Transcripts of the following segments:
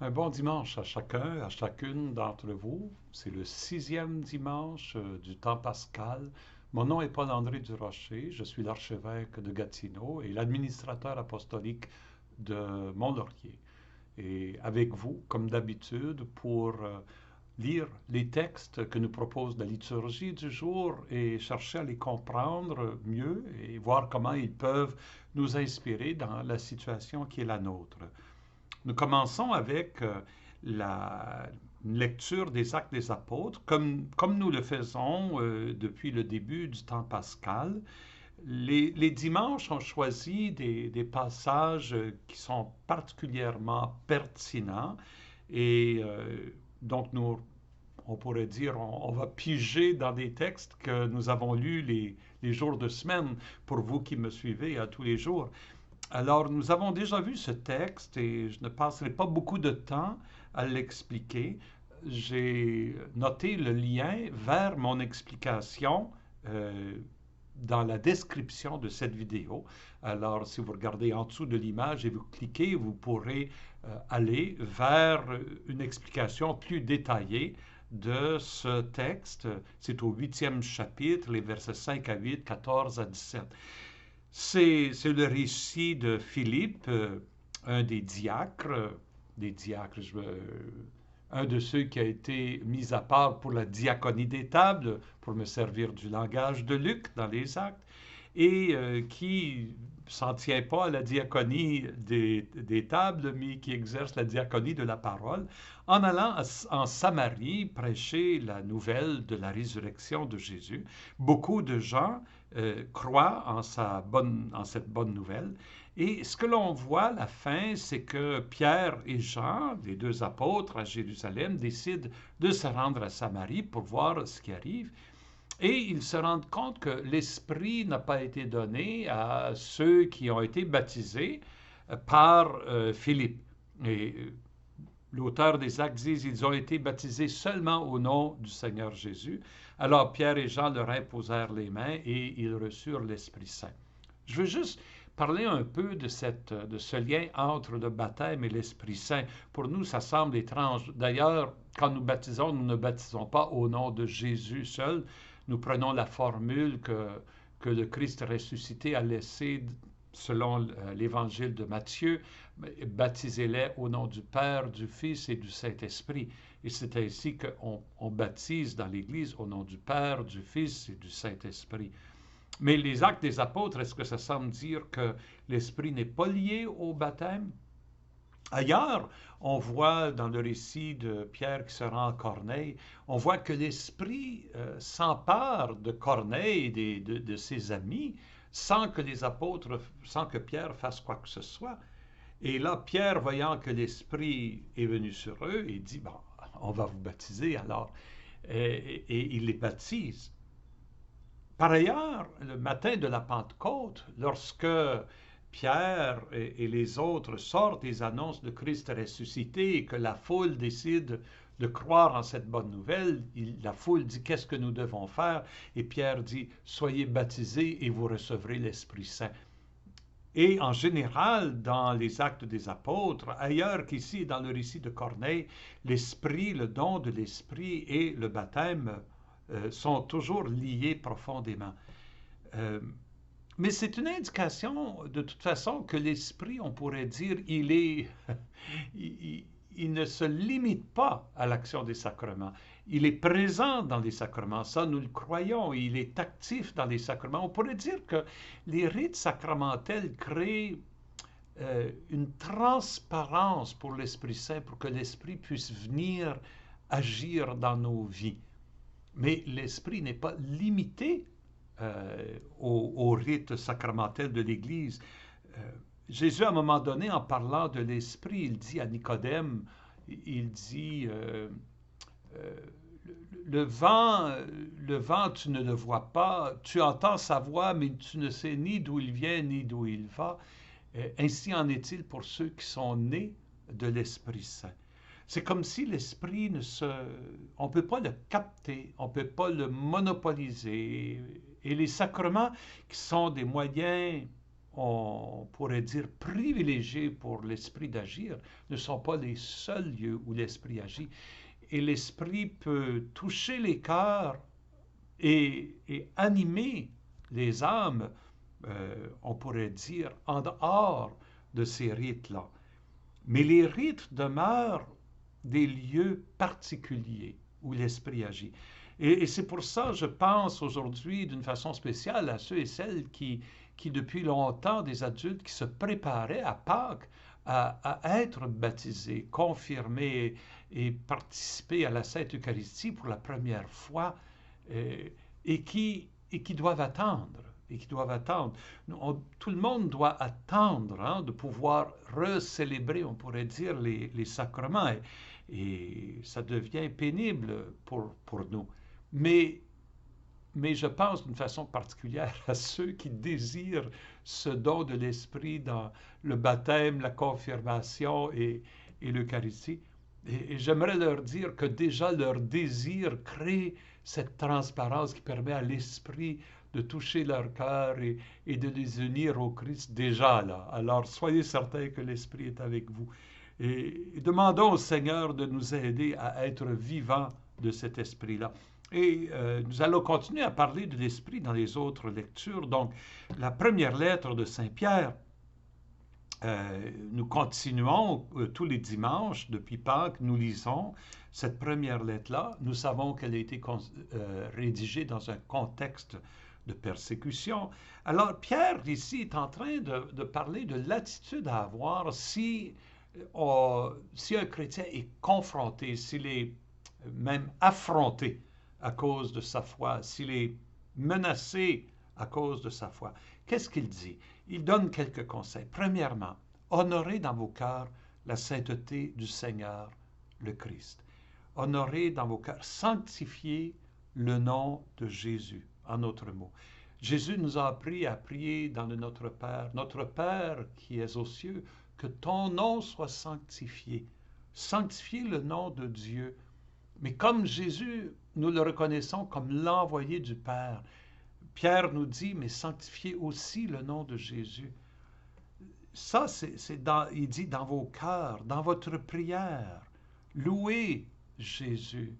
Un bon dimanche à chacun, à chacune d'entre vous. C'est le sixième dimanche du temps pascal. Mon nom est Paul-André Durocher. Je suis l'archevêque de Gatineau et l'administrateur apostolique de Mont-Laurier. Et avec vous, comme d'habitude, pour lire les textes que nous propose la liturgie du jour et chercher à les comprendre mieux et voir comment ils peuvent nous inspirer dans la situation qui est la nôtre. Nous commençons avec la lecture des Actes des Apôtres, comme nous le faisons depuis le début du temps pascal. Les dimanches ont choisi des passages qui sont particulièrement pertinents et donc on pourrait dire, on va piger dans des textes que nous avons lus les jours de semaine pour vous qui me suivez à tous les jours. Alors, nous avons déjà vu ce texte et je ne passerai pas beaucoup de temps à l'expliquer. J'ai noté le lien vers mon explication euh, dans la description de cette vidéo. Alors, si vous regardez en dessous de l'image et vous cliquez, vous pourrez aller vers une explication plus détaillée de ce texte. C'est au 8e chapitre, les versets 5 à 8, 14 à 17. C'est le récit de Philippe, un des diacres, un de ceux qui a été mis à part pour la diaconie des tables, pour me servir du langage de Luc dans les actes, et qui s'en tient pas à la diaconie des tables, mais qui exerce la diaconie de la parole, en allant en Samarie prêcher la nouvelle de la résurrection de Jésus. Beaucoup de gens croient en cette bonne nouvelle. Et ce que l'on voit à la fin, c'est que Pierre et Jean, les deux apôtres à Jérusalem, décident de se rendre à Samarie pour voir ce qui arrive. Et ils se rendent compte que l'Esprit n'a pas été donné à ceux qui ont été baptisés par Philippe. Et l'auteur des Actes dit ils ont été baptisés seulement au nom du Seigneur Jésus. Alors Pierre et Jean leur imposèrent les mains et ils reçurent l'Esprit Saint. Je veux juste parler un peu de ce lien entre le baptême et l'Esprit Saint. Pour nous, ça semble étrange. D'ailleurs, quand nous baptisons, nous ne baptisons pas au nom de Jésus seul. Nous prenons la formule que le Christ ressuscité a laissée selon l'évangile de Matthieu. Baptisez-les au nom du Père, du Fils et du Saint-Esprit. Et c'est ainsi qu'on baptise dans l'Église au nom du Père, du Fils et du Saint-Esprit. Mais les Actes des Apôtres, est-ce que ça semble dire que l'Esprit n'est pas lié au baptême? Ailleurs, on voit dans le récit de Pierre qui se rend à Corneille, on voit que l'Esprit s'empare de Corneille et de ses amis sans que les apôtres, sans que Pierre fasse quoi que ce soit. Et là, Pierre, voyant que l'Esprit est venu sur eux, il dit, bon, on va vous baptiser alors. Et il les baptise. Par ailleurs, le matin de la Pentecôte, lorsque Pierre et les autres sortent et annoncent le Christ ressuscité et que la foule décide de croire en cette bonne nouvelle, la foule dit qu'est-ce que nous devons faire? Et Pierre dit soyez baptisés et vous recevrez l'Esprit Saint. Et en général, dans les Actes des Apôtres, ailleurs qu'ici dans le récit de Corneille, l'Esprit, le don de l'Esprit et le baptême sont toujours liés profondément. Euh, mais c'est une indication, de toute façon, que l'Esprit, on pourrait dire, il ne se limite pas à l'action des sacrements. Il est présent dans les sacrements, ça nous le croyons, il est actif dans les sacrements. On pourrait dire que les rites sacramentels créent une transparence pour l'Esprit Saint, pour que l'Esprit puisse venir agir dans nos vies. Mais l'Esprit n'est pas limité au rite sacramentel de l'Église. Jésus, à un moment donné, en parlant de l'Esprit, il dit à Nicodème, il dit, euh, le vent, tu ne le vois pas, tu entends sa voix, mais tu ne sais ni d'où il vient, ni d'où il va. Ainsi en est-il pour ceux qui sont nés de l'Esprit Saint. C'est comme si l'esprit ne se... On ne peut pas le capter, on ne peut pas le monopoliser. Et les sacrements qui sont des moyens on pourrait dire, privilégiés pour l'esprit d'agir, ne sont pas les seuls lieux où l'esprit agit. Et l'esprit peut toucher les cœurs et animer les âmes, on pourrait dire, en dehors de ces rites-là. Mais les rites demeurent des lieux particuliers où l'esprit agit. Et c'est pour ça, je pense aujourd'hui d'une façon spéciale à ceux et celles qui depuis longtemps, des adultes qui se préparaient à Pâques à être baptisés, confirmés et participer à la Sainte Eucharistie pour la première fois euh, et qui doivent attendre. Et qui doivent attendre. Tout le monde doit attendre hein, de pouvoir recélébrer, on pourrait dire, les sacrements. Et ça devient pénible pour nous. Mais mais je pense d'une façon particulière à ceux qui désirent ce don de l'Esprit dans le baptême, la confirmation et l'Eucharistie. Et j'aimerais leur dire que déjà leur désir crée cette transparence qui permet à l'Esprit de toucher leur cœur et de les unir au Christ déjà là. Alors soyez certains que l'Esprit est avec vous. Et demandons au Seigneur de nous aider à être vivants de cet Esprit-là. Et nous allons continuer à parler de l'Esprit dans les autres lectures. Donc, la première lettre de Saint Pierre, nous continuons tous les dimanches depuis Pâques, nous lisons cette première lettre-là. Nous savons qu'elle a été rédigée dans un contexte de persécution. Alors, Pierre, ici, est en train de parler de l'attitude à avoir si un chrétien est confronté, s'il est même affronté à cause de sa foi, s'il est menacé à cause de sa foi. Qu'est-ce qu'il dit? Il donne quelques conseils. Premièrement, honorez dans vos cœurs la sainteté du Seigneur, le Christ. Honorez dans vos cœurs, sanctifiez le nom de Jésus, en autres mots. Jésus nous a appris à prier dans le Notre Père qui es aux cieux, que ton nom soit sanctifié. Sanctifiez le nom de Dieu. Mais comme Jésus, nous le reconnaissons comme l'envoyé du Père, Pierre nous dit, mais sanctifiez aussi le nom de Jésus. Ça, il dit dans vos cœurs, dans votre prière, louez Jésus.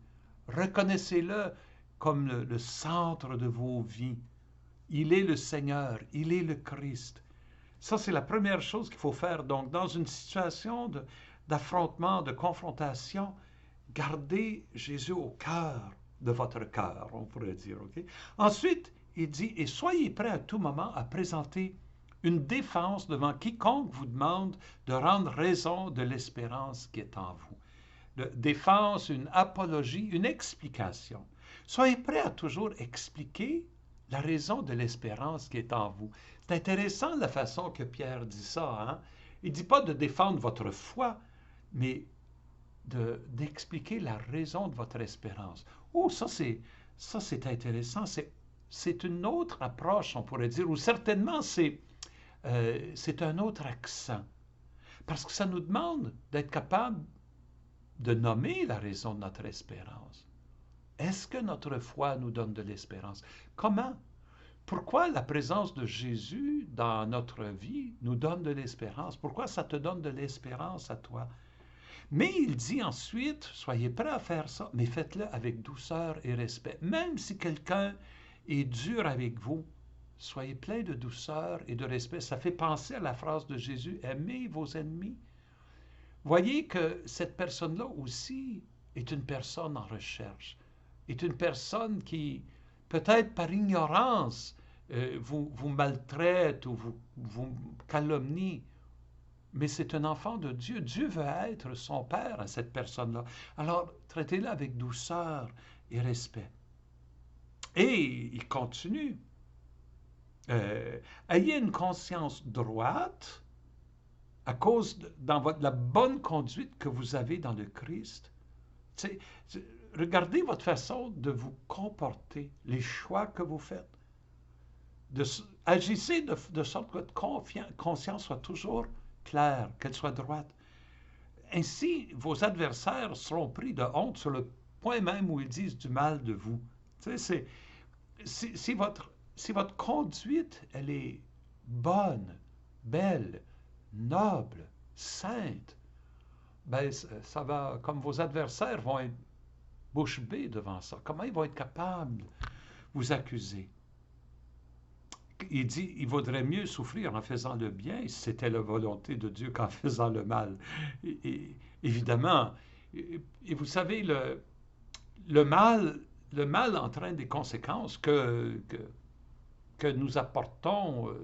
Reconnaissez-le comme le centre de vos vies. Il est le Seigneur, il est le Christ. Ça, c'est la première chose qu'il faut faire. Donc, dans une situation d'affrontement, de confrontation, gardez Jésus au cœur de votre cœur, on pourrait dire. Okay? Ensuite, il dit, et soyez prêts à tout moment à présenter une défense devant quiconque vous demande de rendre raison de l'espérance qui est en vous. Défense, une apologie, une explication. Soyez prêts à toujours expliquer la raison de l'espérance qui est en vous. C'est intéressant la façon que Pierre dit ça. Hein? Il ne dit pas de défendre votre foi, mais d'expliquer la raison de votre espérance. Oh, ça c'est intéressant. C'est une autre approche, on pourrait dire, ou certainement c'est un autre accent. Parce que ça nous demande d'être capable de nommer la raison de notre espérance. Est-ce que notre foi nous donne de l'espérance? Comment? Pourquoi la présence de Jésus dans notre vie nous donne de l'espérance? Pourquoi ça te donne de l'espérance à toi? Mais il dit ensuite, soyez prêts à faire ça, mais faites-le avec douceur et respect. Même si quelqu'un est dur avec vous, soyez plein de douceur et de respect. Ça fait penser à la phrase de Jésus, aimez vos ennemis. Voyez que cette personne-là aussi est une personne en recherche, est une personne qui, peut-être par ignorance, vous maltraite ou vous calomnie, mais c'est un enfant de Dieu. Dieu veut être son père à cette personne-là. Alors, traitez-la avec douceur et respect. Et il continue. Ayez une conscience droite à cause de la bonne conduite que vous avez dans le Christ. Regardez votre façon de vous comporter, les choix que vous faites. Agissez de sorte que votre conscience soit toujours claire, qu'elle soit droite. Ainsi, vos adversaires seront pris de honte sur le point même où ils disent du mal de vous. Si votre conduite, elle est bonne, belle, noble, sainte, ben, ça va, comme vos adversaires vont être bouche bée devant ça. Comment ils vont être capables de vous accuser? Il dit, il vaudrait mieux souffrir en faisant le bien si c'était la volonté de Dieu qu'en faisant le mal. Évidemment, et vous savez, le mal, le mal entraîne des conséquences que nous apportons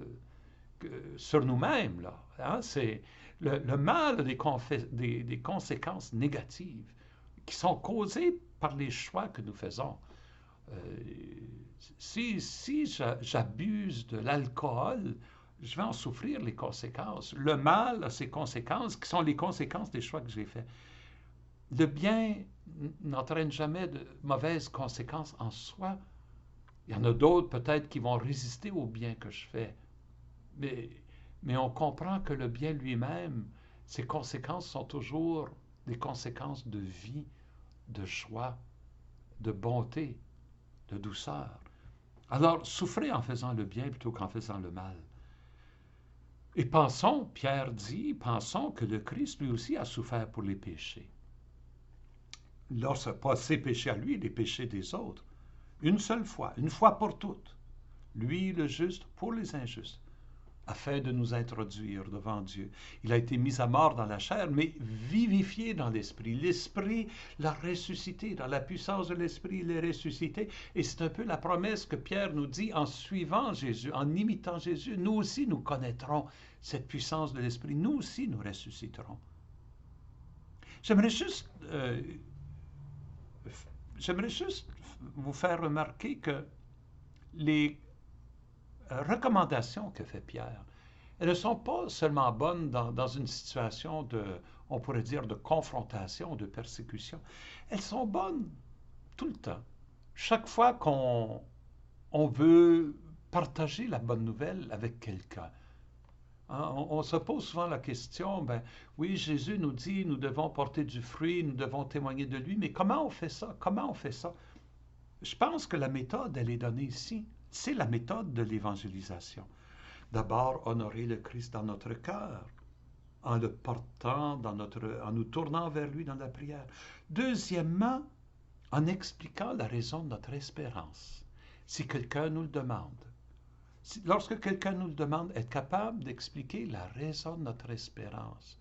sur nous-mêmes. Là, hein? C'est, le mal a des conséquences négatives qui sont causées par les choix que nous faisons. Euh, si j'abuse de l'alcool, je vais en souffrir les conséquences. Le mal a ses conséquences qui sont les conséquences des choix que j'ai faits. Le bien n'entraîne jamais de mauvaises conséquences en soi. Il y en a d'autres peut-être qui vont résister au bien que je fais. Mais, mais on comprend que le bien lui-même, ses conséquences sont toujours des conséquences de vie, de joie, de bonté, de douceur. Alors, souffrez en faisant le bien plutôt qu'en faisant le mal. Et pensons, Pierre dit, pensons que le Christ lui aussi a souffert pour les péchés. Lorsque pas ses péchés à lui, les péchés des autres. Une seule fois, une fois pour toutes. Lui, le juste, pour les injustes, afin de nous introduire devant Dieu. Il a été mis à mort dans la chair, mais vivifié dans l'esprit. L'esprit l'a ressuscité. Dans la puissance de l'esprit, il est ressuscité. Et c'est un peu la promesse que Pierre nous dit en suivant Jésus, en imitant Jésus. Nous aussi, nous connaîtrons cette puissance de l'esprit. Nous aussi, nous ressusciterons. J'aimerais juste, euh, j'aimerais juste vous faire remarquer que les recommandations que fait Pierre, elles ne sont pas seulement bonnes dans une situation de, on pourrait dire, de confrontation, de persécution. Elles sont bonnes tout le temps. Chaque fois qu'on veut partager la bonne nouvelle avec quelqu'un, hein, on se pose souvent la question, ben oui, Jésus nous dit, nous devons porter du fruit, nous devons témoigner de lui, mais comment on fait ça? Comment on fait ça? Je pense que la méthode, elle est donnée ici. C'est la méthode de l'évangélisation. D'abord, honorer le Christ dans notre cœur, en le portant en nous tournant vers lui dans la prière. Deuxièmement, en expliquant la raison de notre espérance, si quelqu'un nous le demande. Lorsque quelqu'un nous le demande, être capable d'expliquer la raison de notre espérance.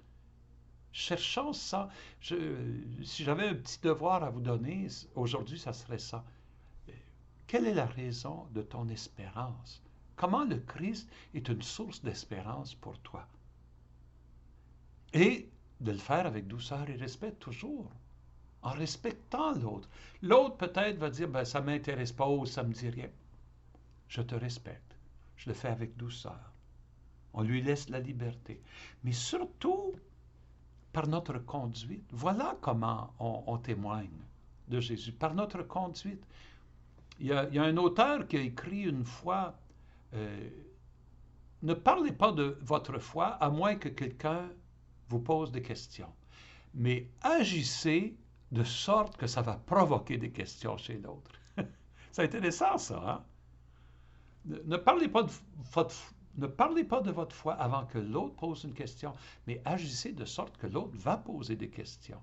Cherchons ça. Si j'avais un petit devoir à vous donner, aujourd'hui, ça serait ça. Quelle est la raison de ton espérance? Comment le Christ est une source d'espérance pour toi? Et de le faire avec douceur et respect toujours, en respectant l'autre. L'autre peut-être va dire, ben, ça ne m'intéresse pas ou ça ne me dit rien. Je te respecte. Je le fais avec douceur. On lui laisse la liberté. Mais surtout, par notre conduite. Voilà comment on témoigne de Jésus, par notre conduite. Il y a un auteur qui a écrit une fois, ne parlez pas de votre foi à moins que quelqu'un vous pose des questions, mais agissez de sorte que ça va provoquer des questions chez l'autre. C'est intéressant ça, hein? Ne parlez pas de ne parlez pas de votre foi avant que l'autre pose une question, mais agissez de sorte que l'autre va poser des questions.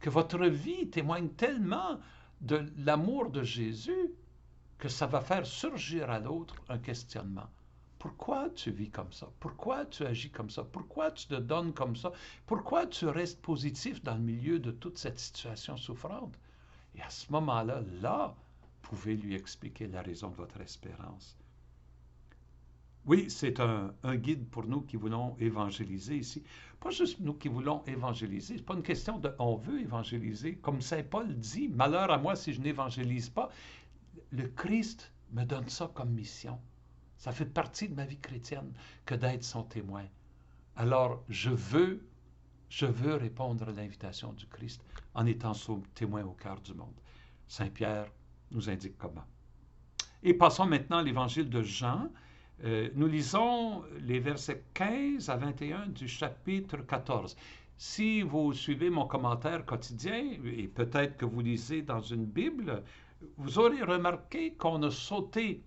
Que votre vie témoigne tellement de l'amour de Jésus que ça va faire surgir à l'autre un questionnement. Pourquoi tu vis comme ça? Pourquoi tu agis comme ça? Pourquoi tu te donnes comme ça? Pourquoi tu restes positif dans le milieu de toute cette situation souffrante? Et à ce moment-là, vous pouvez lui expliquer la raison de votre espérance. Oui, c'est un guide pour nous qui voulons évangéliser ici. Pas juste nous qui voulons évangéliser. Ce n'est pas une question de on veut évangéliser. Comme Saint Paul dit, malheur à moi si je n'évangélise pas. Le Christ me donne ça comme mission. Ça fait partie de ma vie chrétienne que d'être son témoin. Alors, je veux répondre à l'invitation du Christ en étant son témoin au cœur du monde. Saint Pierre nous indique comment. Et passons maintenant à l'évangile de Jean. Nous lisons les versets 15 à 21 du chapitre 14. Si vous suivez mon commentaire quotidien, et peut-être que vous lisez dans une Bible, vous aurez remarqué qu'on a sauté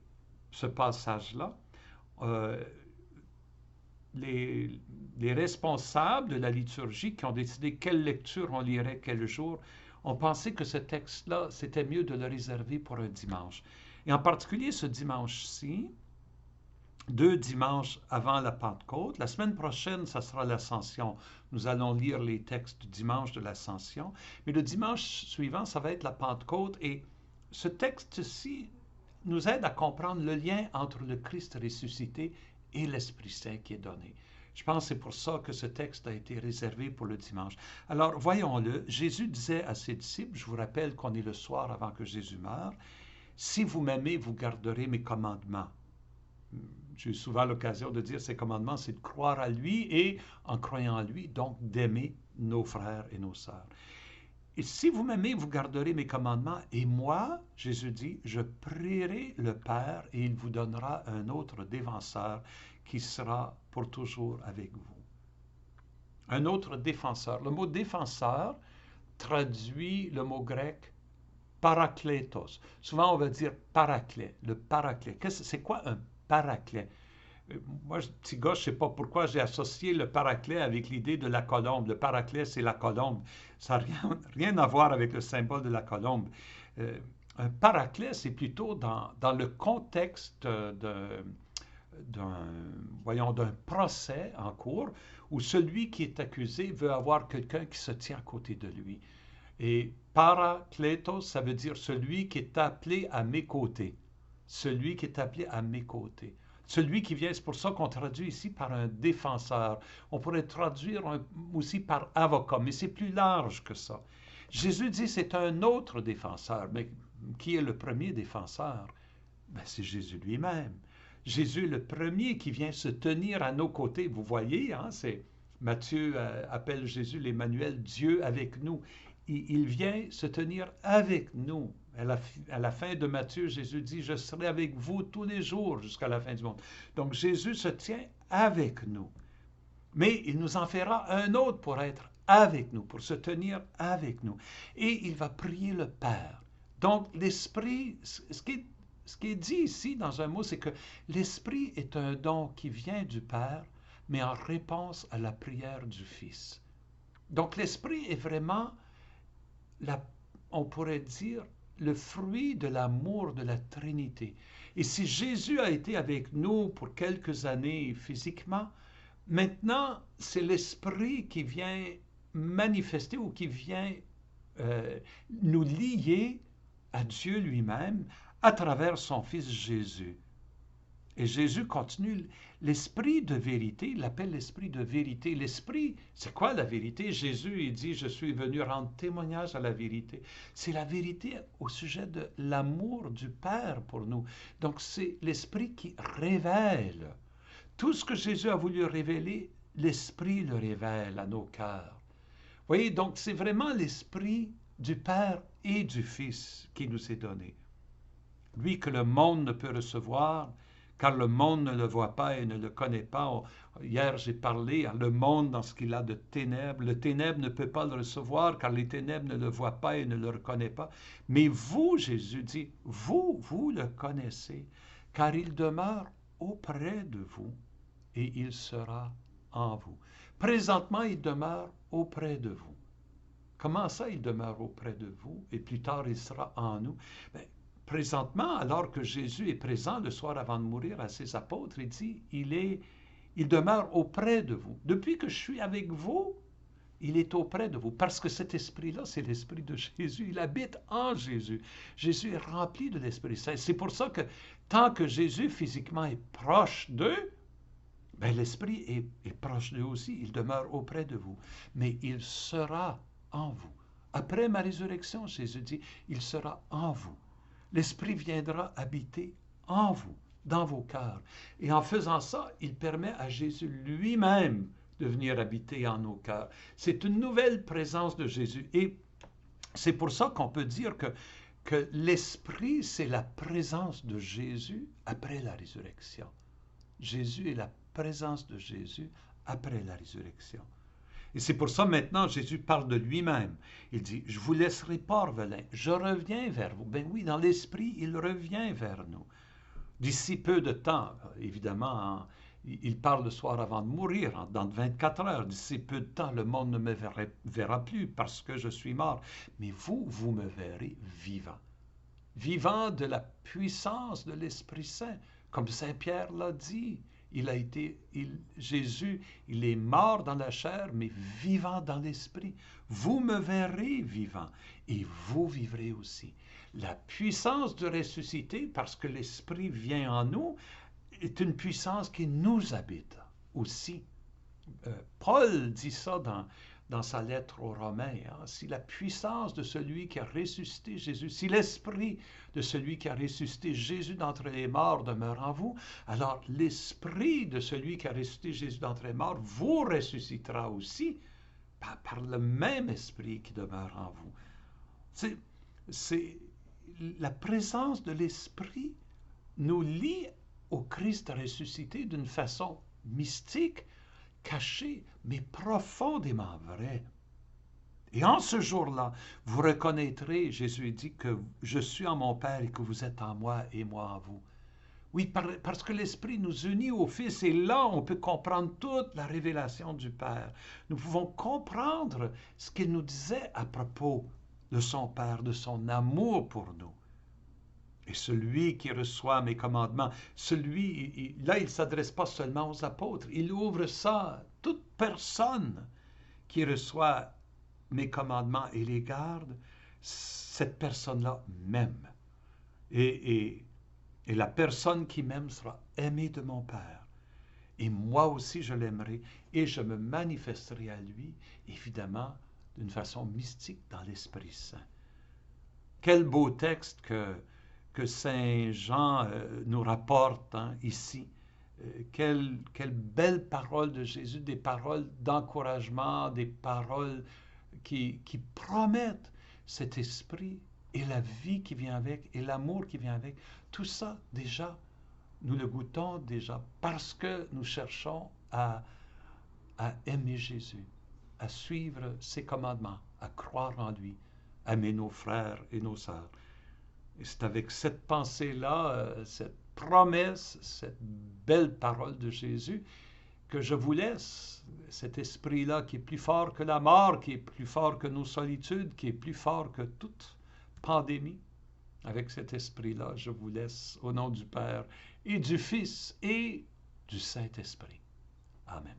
ce passage-là. les, les responsables de la liturgie qui ont décidé quelle lecture on lirait quel jour, ont pensé que ce texte-là, c'était mieux de le réserver pour un dimanche. Et en particulier ce dimanche-ci, 2 dimanches avant la Pentecôte. La semaine prochaine, ça sera l'Ascension. Nous allons lire les textes du dimanche de l'Ascension. Mais le dimanche suivant, ça va être la Pentecôte. Et ce texte-ci nous aide à comprendre le lien entre le Christ ressuscité et l'Esprit Saint qui est donné. Je pense que c'est pour ça que ce texte a été réservé pour le dimanche. Alors, voyons-le. Jésus disait à ses disciples, je vous rappelle qu'on est le soir avant que Jésus meure, « Si vous m'aimez, vous garderez mes commandements. » J'ai eu souvent l'occasion de dire ces commandements, c'est de croire à lui et, en croyant à lui, donc d'aimer nos frères et nos sœurs. Et si vous m'aimez, vous garderez mes commandements. Et moi, Jésus dit, je prierai le Père et il vous donnera un autre défenseur qui sera pour toujours avec vous. Un autre défenseur. Le mot défenseur traduit le mot grec parakletos. Souvent, on va dire paraclet, le paraclet. C'est quoi un paraclet? Moi, petit gars, je ne sais pas pourquoi j'ai associé le paraclet avec l'idée de la colombe. Le paraclet, c'est la colombe. Ça n'a rien à voir avec le symbole de la colombe. Un paraclet, c'est plutôt dans le contexte d'un procès en cours où celui qui est accusé veut avoir quelqu'un qui se tient à côté de lui. Et parakletos, ça veut dire celui qui est appelé à mes côtés. Celui qui est appelé à mes côtés. Celui qui vient, c'est pour ça qu'on traduit ici par un défenseur. On pourrait traduire aussi par avocat, mais c'est plus large que ça. Jésus dit c'est un autre défenseur. Mais qui est le premier défenseur? Ben, c'est Jésus lui-même. Jésus est le premier qui vient se tenir à nos côtés. Vous voyez, hein, Matthieu appelle Jésus l'Emmanuel, Dieu avec nous. Il vient se tenir avec nous. À la fin de Matthieu, Jésus dit, je serai avec vous tous les jours jusqu'à la fin du monde. Donc Jésus se tient avec nous. Mais il nous en fera un autre pour être avec nous, pour se tenir avec nous. Et il va prier le Père. Donc l'Esprit, ce qui est dit ici dans un mot, c'est que l'Esprit est un don qui vient du Père, mais en réponse à la prière du Fils. Donc l'Esprit est vraiment, on pourrait dire, le fruit de l'amour de la Trinité. Et si Jésus a été avec nous pour quelques années physiquement, maintenant, c'est l'Esprit qui vient manifester ou qui vient nous lier à Dieu lui-même à travers son Fils Jésus. Et Jésus continue, l'esprit de vérité, il l'appelle l'esprit de vérité. L'esprit, c'est quoi la vérité? Jésus, il dit, je suis venu rendre témoignage à la vérité. C'est la vérité au sujet de l'amour du Père pour nous. Donc, c'est l'esprit qui révèle. Tout ce que Jésus a voulu révéler, l'esprit le révèle à nos cœurs. Vous voyez, donc c'est vraiment l'esprit du Père et du Fils qui nous est donné. Lui que le monde ne peut recevoir, car le monde ne le voit pas et ne le connaît pas. Hier, j'ai parlé, le monde dans ce qu'il a de ténèbres. Le ténèbre ne peut pas le recevoir, car les ténèbres ne le voient pas et ne le reconnaissent pas. Mais vous, Jésus dit, vous le connaissez, car il demeure auprès de vous et il sera en vous. Présentement, il demeure auprès de vous. Comment ça, il demeure auprès de vous et plus tard, il sera en nous? Bien, présentement, alors que Jésus est présent le soir avant de mourir à ses apôtres, il dit, il demeure auprès de vous. Depuis que je suis avec vous, il est auprès de vous. Parce que cet esprit-là, c'est l'esprit de Jésus. Il habite en Jésus. Jésus est rempli de l'Esprit Saint. C'est pour ça que tant que Jésus physiquement est proche d'eux, ben, l'Esprit est proche d'eux aussi. Il demeure auprès de vous. Mais il sera en vous. Après ma résurrection, Jésus dit, il sera en vous. L'Esprit viendra habiter en vous, dans vos cœurs. Et en faisant ça, il permet à Jésus lui-même de venir habiter en nos cœurs. C'est une nouvelle présence de Jésus. Et c'est pour ça qu'on peut dire que l'Esprit, c'est la présence de Jésus après la résurrection. Jésus est la présence de Jésus après la résurrection. Et c'est pour ça maintenant Jésus parle de lui-même. Il dit, je ne vous laisserai pas orphelins, je reviens vers vous. Ben oui, dans l'esprit, il revient vers nous. D'ici peu de temps, évidemment, il parle le soir avant de mourir, dans 24 heures. D'ici peu de temps, le monde ne me verra plus parce que je suis mort. Mais vous, vous me verrez vivant. Vivant de la puissance de l'Esprit Saint. Comme Saint Pierre l'a dit, Jésus, il est mort dans la chair, mais vivant dans l'Esprit. Vous me verrez vivant et vous vivrez aussi. La puissance de ressusciter, parce que l'Esprit vient en nous, est une puissance qui nous habite aussi. Paul dit ça dans sa lettre aux Romains. Si la puissance de celui qui a ressuscité Jésus, si l'esprit de celui qui a ressuscité Jésus d'entre les morts demeure en vous, alors l'esprit de celui qui a ressuscité Jésus d'entre les morts vous ressuscitera aussi par le même esprit qui demeure en vous. C'est la présence de l'esprit nous lie au Christ ressuscité d'une façon mystique, cachée, mais profondément vraie. Et en ce jour-là, vous reconnaîtrez, Jésus dit, que je suis en mon Père et que vous êtes en moi et moi en vous. Oui, parce que l'Esprit nous unit au Fils et là, on peut comprendre toute la révélation du Père. Nous pouvons comprendre ce qu'il nous disait à propos de son Père, de son amour pour nous. Et celui qui reçoit mes commandements, là, il ne s'adresse pas seulement aux apôtres, il ouvre ça à toute personne qui reçoit mes commandements et les garde, cette personne-là m'aime. Et la personne qui m'aime sera aimée de mon Père. Et moi aussi, je l'aimerai et je me manifesterai à lui, évidemment, d'une façon mystique dans l'Esprit Saint. Quel beau texte que Saint Jean nous rapporte ici. Quelle belle parole de Jésus, des paroles d'encouragement, des paroles qui promettent cet esprit et la vie qui vient avec et l'amour qui vient avec. Tout ça, déjà, nous le goûtons déjà parce que nous cherchons à aimer Jésus, à suivre ses commandements, à croire en lui, à aimer nos frères et nos sœurs. Et c'est avec cette pensée-là, cette promesse, cette belle parole de Jésus, que je vous laisse, cet esprit-là qui est plus fort que la mort, qui est plus fort que nos solitudes, qui est plus fort que toute pandémie. Avec cet esprit-là, je vous laisse au nom du Père et du Fils et du Saint-Esprit. Amen.